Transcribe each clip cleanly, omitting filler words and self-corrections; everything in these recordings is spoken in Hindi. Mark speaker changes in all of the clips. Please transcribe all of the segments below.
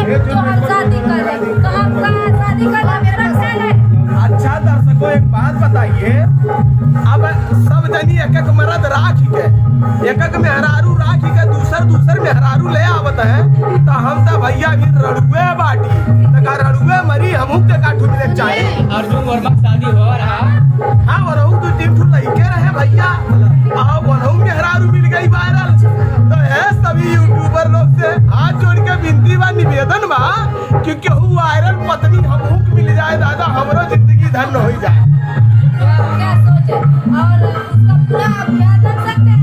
Speaker 1: तो हम शादी करें, तो हम शादी करना मेरा ख्याल है।
Speaker 2: अच्छा दर्शकों एक बात बताइए, अब सब जनी एक एक मर्द राखी के, एक एक मेहरारू राखी के दूसर मेहरारू ले आवत है, तो हम तो भैया भी रड़ुए बाटी तका रड़ुए मरी हमहू के का ठुक ले चाहे।
Speaker 3: अर्जुन वर्मा शादी हो रहा।
Speaker 2: हाँ वरहू दो तीन ठुक लइके रहे भैया, आओ वरहू मेहरारू मिल गई वायरल। तो है सभी यूट्यूबर लोग से हाथ जोड़ के विनती बा, निवेदन बा कि केहू वायरल पत्नी हमहू के मिल जाए दादा, हमरो जिंदगी धन्य हो जाए।
Speaker 1: क्या सोचे और उसका पूरा आप ख्याल रख सकते हैं।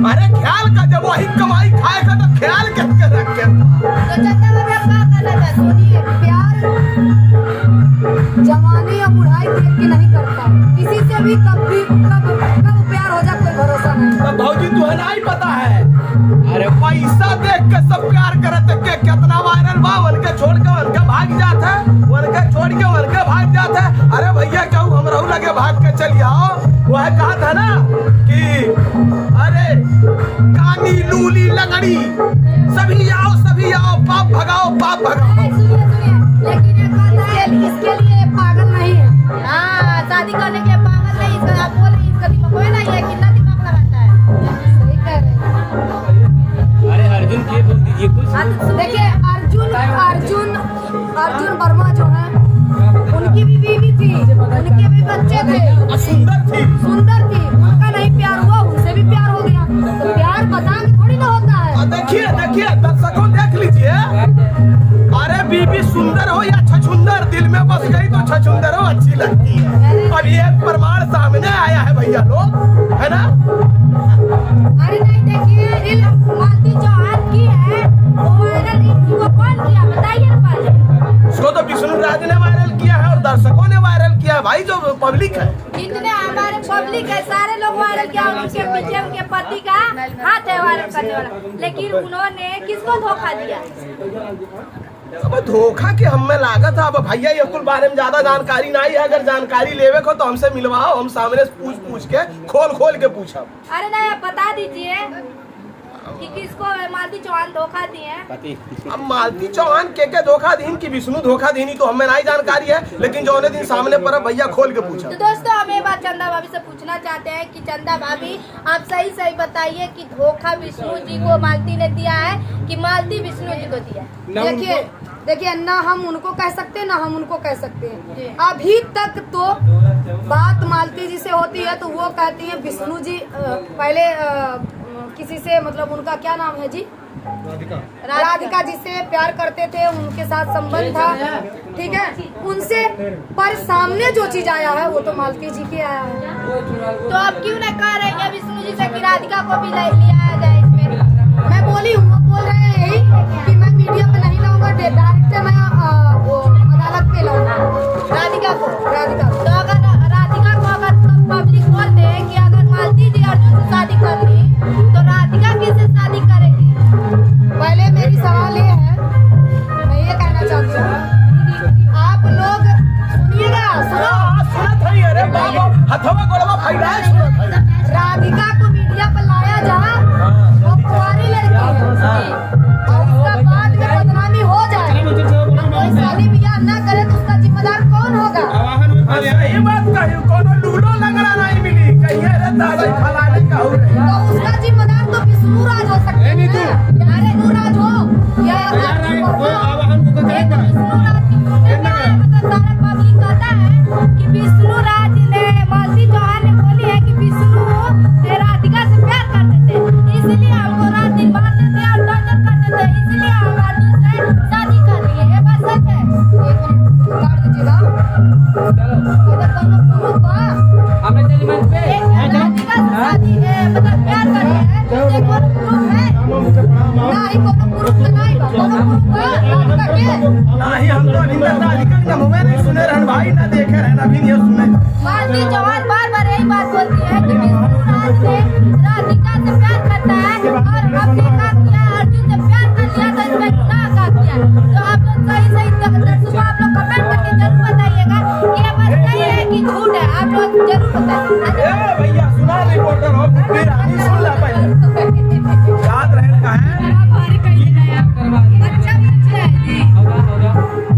Speaker 2: अरे ख्याल का जब वही कमाई खाएगा तो ख्याल कैसे रखे।
Speaker 1: तो चंदा बाबू आप क्या करना चाहते? सुनिए, प्यार जवानी या बुढ़ाई देख के नहीं करता, किसी से भी कब प्यार हो जाए कोई भरोसा नहीं।
Speaker 2: तो भौजी तुहे नहीं पता है, अरे पैसा देख के सब प्यार करत के कितना वायरल बा, उनके छोड़ के उनके भाग जात है, उनके छोड़ के उनके भाग जात है। अरे भैया क्यों हमरो लगे भाग के चली आओ। वह कहा था ना कि अरे कानी लूली लगड़ी सभी आओ पाप भगाओ पाप भगाओ।
Speaker 1: सुनिए, लेकिन एक बात है, इसके लिए पागल नहीं है। हाँ, शादी करने के लिए पागल नहीं, इसका आप बोले इसका दिमाग कोई नहीं है, कितना दिमाग लगाता है। सही कह रहे हैं।
Speaker 3: अरे अर्जुन के बोल दीजिए कुछ।
Speaker 1: देखिए अर्जुन वर्मा जो है, उनकी भी बीवी थी, उनके भी बच्चे थे, सुंदर थी, उनका नहीं प्यार हुआ, उनसे भी प्यार हो गया। तो प्यार बता के थोड़ी ना होता है।
Speaker 2: देखिए दर्शकों देख लीजिए, अरे बीबी सुंदर हो या छछुंदर, दिल में बस गई तो छछुंदर हो अच्छी लगती है। अब ये प्रमाण सामने आया है भैया लोग, है ना।
Speaker 1: अरे नहीं, देखिए मालती चौहान की है, वो वायरल इसको कौन किया बताइए ना पहले।
Speaker 2: उसको तो विष्णु राज ने वायरल किया है और दर्शकों ने वायरल किया है भाई, जो पब्लिक है।
Speaker 1: जितने हमारे पब्लिक है सारे लोग वायरल किया, उनके पीछे उनके पति का हाथ है वायरल करने वाला, लेकिन उन्होंने किसको धोखा दिया?
Speaker 2: अब धोखा के हमें लागत है। अब भैया ये कुल बारे में ज्यादा जानकारी नहीं है, अगर जानकारी लेवे को तो हमसे मिलवाओ, हम सामने से पूछ के खोल के पूछब।
Speaker 1: अरे नहीं, आप बता दीजिए कि किसको मालती चौहान धोखा दिए।
Speaker 2: अब मालती चौहान के धोखा दीन कि विष्णु धोखा दीनी तो हमें नहीं जानकारी है, लेकिन जो दिन सामने पर भैया खोल के पूछा।
Speaker 1: तो दोस्तों हम ये बात चंदा भाभी से पूछना चाहते हैं कि चंदा भाभी आप सही बताइए कि धोखा विष्णु जी को मालती ने दिया है कि मालती विष्णु जी को दिया? देखिए ना हम उनको कह सकते हैं ना हम उनको कह सकते हैं। अभी तक तो बात मालती जी से होती है तो वो कहती है विष्णु जी पहले किसी से, मतलब उनका क्या नाम है जी, राधिका जी से प्यार करते थे, उनके साथ संबंध था, ठीक है, उनसे, पर सामने जो चीज आया है वो तो मालती जी के आया है। तो आप क्यों नहीं कह रहे हैं विष्णु जी से कि राधिका को भी लिया जाए इसमें? मैं बोली हूँ, वो बोल रहे हैं यही कि मैं मीडिया पे नहीं लाऊंगा, डायरेक्ट मैं वो अदालत पे लाऊंगा राधिका को। तो अगर राधिका को अगर पब्लिक बोलते हैं कि अगर मालती जी अर्जुन से शादी कर ली तो राधिका किससे शादी करेगी? पहले मेरी सवाल ये है, मैं ये कहना चाहती हूँ, आप लोग सुनिएगा, राधिका को मीडिया पर लाया जा, वो कुंवारी लड़की है और उसका बाद में बदनामी हो जाए, कोई शादी ब्याह न करे तो उसका जिम्मेदार कौन होगा?
Speaker 2: ये बात कही, कोनो लूलो लंगड़ा नहीं मिली, कहिए रे दादा फलाने का हो रहे।
Speaker 1: तो उसका जिम्मेदार तो विष्णु राज हो सकते हैं, या रेणु राज हो या विष्णु राज की सारा पब्लिक कहता है कि विष्णु राज ने, मालती चौहान ने बोली है कि विष्णु राधिका से प्यार करते थे, इसलिए हमको रात दिन मारते थे और टॉर्चर करते थे, इसलिए हम अर्जुन से शादी कर रही है। ये बात सच है? एक मिनट काट दीजिएगा, इधर दोनों प्रूफ बा, राधिका से शादी मतलब प्यार कर रहे हैं, ये कोनो प्रूफ है? नहीं, कोनो प्रूफ तो नहीं बा, कोनो प्रूफ बा राधिका के?
Speaker 2: नहीं, हम तो अभी तक राधिका के मुँह में नहीं सुने रहन भाई, ना देखे रहन, अभी नहीं सुने।
Speaker 1: मालती चौहान बार यही बात बोलती है कि विष्णु राज ने राधिका से प्यार करता है और आपने क्या किया, अर्जुन से प्यार कर लिया तो इसमें क्या किया? तो आप लोग सही दर्शकों आप लोग कमेंट करके जरूर बताइएगा कि ये बात सही है कि झूठ है, आप लोग जरूर बताइए।
Speaker 2: भैया सुना रिपोर्टर हो